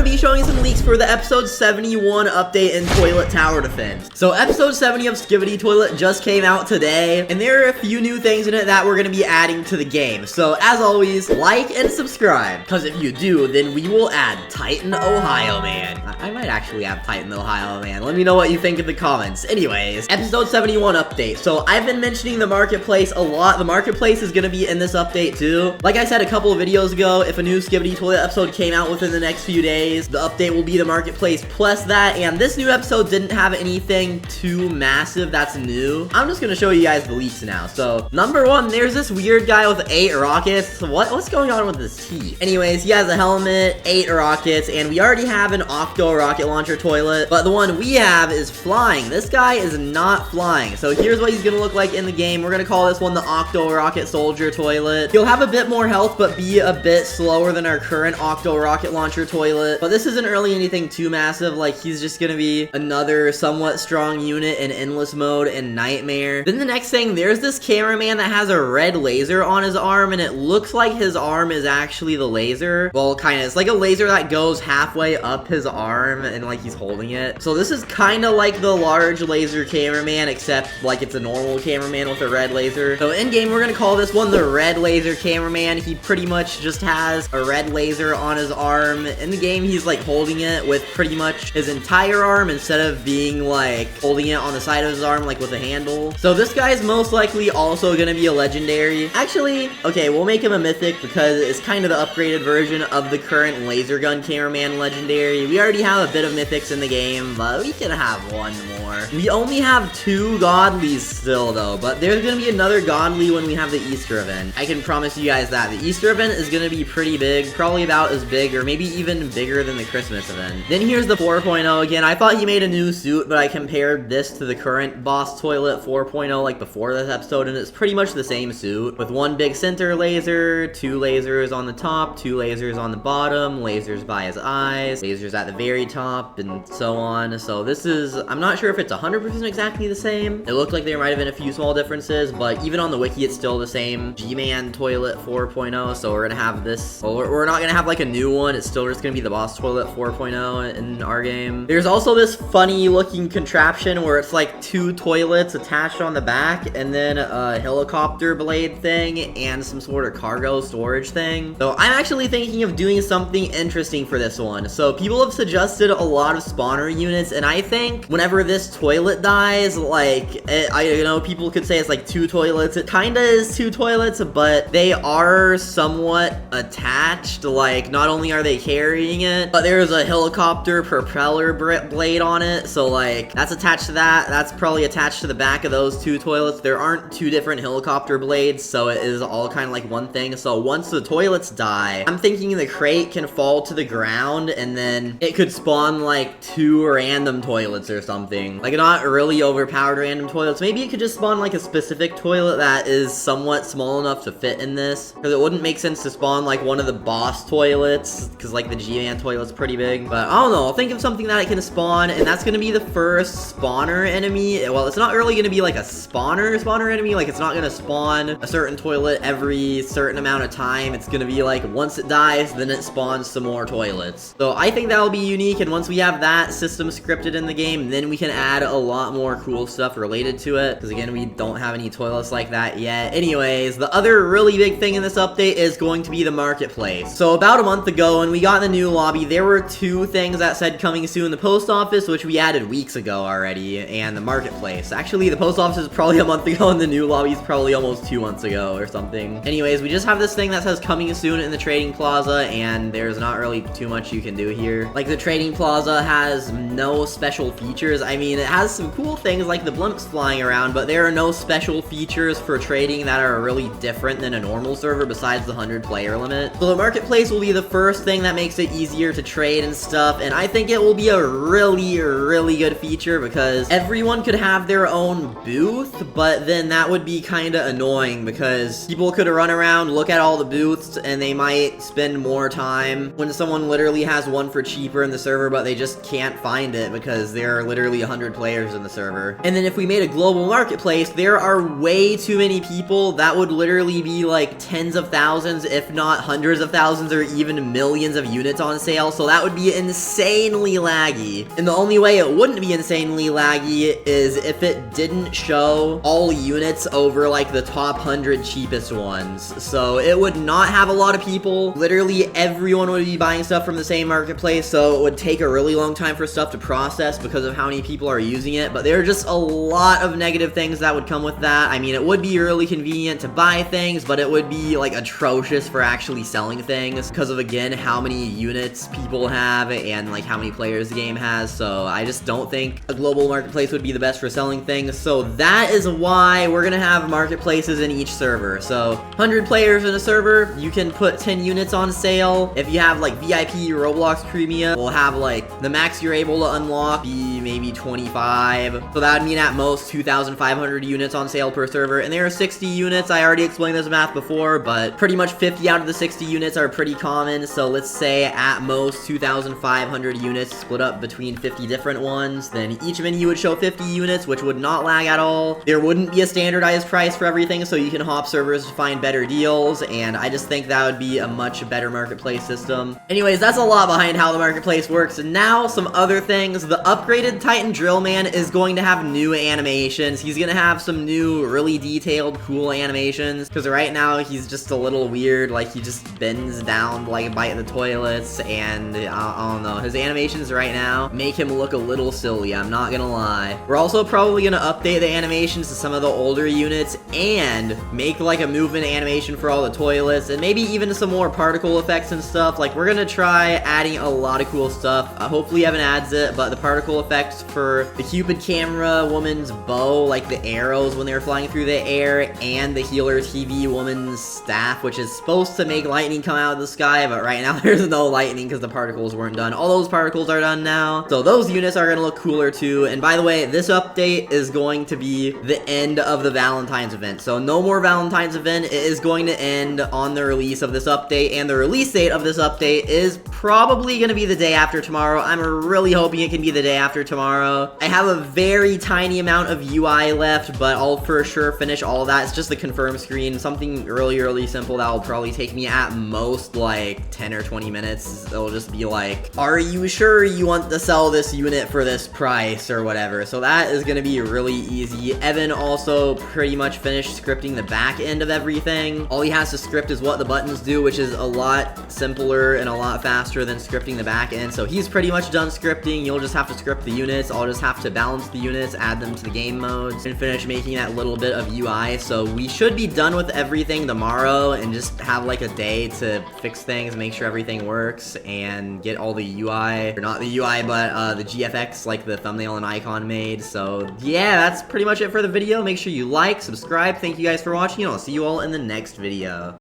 to be showing some leaks for the episode 71 update in Toilet Tower Defense. So episode 70 of Skibidi Toilet just came out today, and there are a few new things in it that we're going to be adding to the game. So as always, like and subscribe, because if you do, then we will add Titan Ohio Man. I might actually have Titan Ohio Man. Let me know what you think in the comments. Anyways, episode 71 update. So I've been mentioning the marketplace a lot. The marketplace is going to be in this update too. Like I said a couple of videos ago, if a new Skibidi Toilet episode came out within the next few days, the update will be the marketplace plus that. And this new episode didn't have anything too massive that's new. I'm just going to show you guys the leaks now. So number one, there's this weird guy with 8 rockets. What's going on with this T? Anyways, he has a helmet, 8 rockets, and we already have an Octo rocket launcher toilet, but the one we have is flying. This guy is not flying. So here's what he's gonna look like in the game. We're gonna call this one the Octo rocket soldier toilet. He'll have a bit more health, but be a bit slower than our current Octo rocket launcher toilet. But this isn't really anything too massive. Like, he's just gonna be another somewhat strong unit in endless mode and nightmare. Then the next thing, there's this cameraman that has a red laser on his arm, and it looks like his arm is actually the laser. Well, kind of. It's like a laser that goes halfway up his arm, and like he's holding it. So this is kind of like the large laser cameraman, except like it's a normal cameraman with a red laser. So in game, we're gonna call this one the red laser cameraman. He pretty much just has a red laser on his arm. In the game, he's like holding it with pretty much his entire arm instead of being like holding it on the side of his arm like with a handle. So this guy is most likely also gonna be a legendary. Actually, okay, we'll make him a mythic because it's kind of the upgraded version of the current laser gun cameraman legendary. We already have a bit of mythics in the game, but we can have one more. We only have 2 godlies still though, but there's gonna be another godly when we have the Easter event. I can promise you guys that. The Easter event is gonna be pretty big, probably about as big or maybe even bigger than the Christmas event. Then here's the 4.0 again. I thought he made a new suit, but I compared this to the current boss toilet 4.0 like before this episode, and it's pretty much the same suit with one big center laser, 2 lasers on the top, 2 lasers on the bottom, lasers by his eyes, lasers at the very top, and so on. So this is, I'm not sure if it's 100% exactly the same. It looked like there might have been a few small differences, but even on the wiki, it's still the same G-Man Toilet 4.0. So we're gonna have this, well, we're not gonna have like a new one. It's still just gonna be the Boss Toilet 4.0 in our game. There's also this funny looking contraption where it's like 2 toilets attached on the back, and then a helicopter blade thing, and some sort of cargo storage thing. So I'm actually thinking of doing something interesting for this one. So people have suggested a lot of spawner units, and I think whenever this toilet dies, like, you know, people could say it's like 2 toilets. It kinda is 2 toilets, but they are somewhat attached. Like, not only are they carrying it, but there's a helicopter propeller blade on it. So like, that's attached to that. That's probably attached to the back of those 2 toilets. There aren't 2 different helicopter blades, so it is all kind of like one thing. So once the toilets die, I'm thinking the crate can fall to the ground, and then it could spawn like 2 random toilets or something. Like, not really overpowered random toilets. Maybe it could just spawn like a specific toilet that is somewhat small enough to fit in this, because it wouldn't make sense to spawn like one of the boss toilets, because like the G-Man toilet's pretty big. But I don't know, I'll think of something that it can spawn, and that's gonna be the first spawner enemy. Well, it's not really gonna be like a spawner enemy. Like, it's not gonna spawn a certain toilet every certain amount of time. It's gonna be like, once it dies, then it spawns some more toilets. So I think that'll be unique, and once we have that system scripted in the game, then we can add a lot more cool stuff related to it, because again, we don't have any toilets like that yet. Anyways, the other really big thing in this update is going to be the marketplace. So about a month ago, when we got the new lobby, there were 2 things that said coming soon: the post office, which we added weeks ago already, and the marketplace. Actually, the post office is probably a month ago, and the new lobby is probably almost 2 months ago or something. Anyways, we just have this thing that says coming soon in the trading plaza, and there's not really too much you can do here. Like, the trading plaza has no special features. I mean, it has some cool things like the blimps flying around, but there are no special features for trading that are really different than a normal server besides the 100-player limit. So the marketplace will be the first thing that makes it easier to trade and stuff, and I think it will be a really good feature, because everyone could have their own booth, but then that would be kinda annoying, because people could run around, look at all the booths, and they might spend more time when someone literally has one for cheaper in the server, but they just can't find it because there are literally 100 players in the server. And then if we made a global marketplace, there are way too many people. That would literally be like tens of thousands, if not hundreds of thousands, or even millions of units on sale sale, so that would be insanely laggy. And the only way it wouldn't be insanely laggy is if it didn't show all units over like the top 100 cheapest ones. So it would not have a lot of people. Literally everyone would be buying stuff from the same marketplace, so it would take a really long time for stuff to process because of how many people are using it. But there are just a lot of negative things that would come with that. I mean, it would be really convenient to buy things, but it would be like atrocious for actually selling things because of, again, how many units people have and like how many players the game has. So I just don't think a global marketplace would be the best for selling things. So that is why we're gonna have marketplaces in each server. So 100 players in a server, you can put 10 units on sale. If you have like VIP Roblox Premium, we'll have like the max you're able to unlock be maybe 25. So that would mean at most 2,500 units on sale per server. And there are 60 units. I already explained this math before, but pretty much 50 out of the 60 units are pretty common. So let's say at most 2,500 units split up between 50 different ones. Then each menu would show 50 units, which would not lag at all. There wouldn't be a standardized price for everything, so you can hop servers to find better deals. And I just think that would be a much better marketplace system. Anyways, that's a lot behind how the marketplace works. And now some other things. The upgraded Titan Drill Man is going to have new animations. He's gonna have some new, really detailed, cool animations. Because right now, he's just a little weird. Like, he just bends down to, like, bite the toilets. And I don't know. His animations right now make him look a little silly. I'm not gonna lie. We're also probably gonna update the animations to some of the older units and make, like, a movement animation for all the toilets. And maybe even some more particle effects and stuff. Like, we're gonna try adding a lot of cool stuff. Hopefully Evan adds it, but the particle effects for the Cupid camera woman's bow, like the arrows when they're flying through the air, and the healer TV woman's staff, which is supposed to make lightning come out of the sky, but right now there's no lightning because the particles weren't done. All those particles are done now, so those units are gonna look cooler too. And by the way, this update is going to be the end of the Valentine's event, so no more Valentine's event. It is going to end on the release of this update, and the release date of this update is probably gonna be the day after tomorrow. I'm really hoping it can be the day after tomorrow. I have a very tiny amount of UI left, but I'll for sure finish all of that. It's just the confirm screen, something really simple that will probably take me at most like 10 or 20 minutes. It'll just be like, are you sure you want to sell this unit for this price or whatever? So that is gonna be really easy. Evan also pretty much finished scripting the back end of everything. All he has to script is what the buttons do, which is a lot simpler and a lot faster than scripting the back end. So he's pretty much done scripting. You'll just have to script the units. I'll just have to balance the units, add them to the game modes, and finish making that little bit of UI. So we should be done with everything tomorrow and just have like a day to fix things, make sure everything works, and get all the UI, or not the UI, but the GFX, like the thumbnail and icon made. So yeah, that's pretty much it for the video. Make sure you like, subscribe. Thank you guys for watching, and I'll see you all in the next video.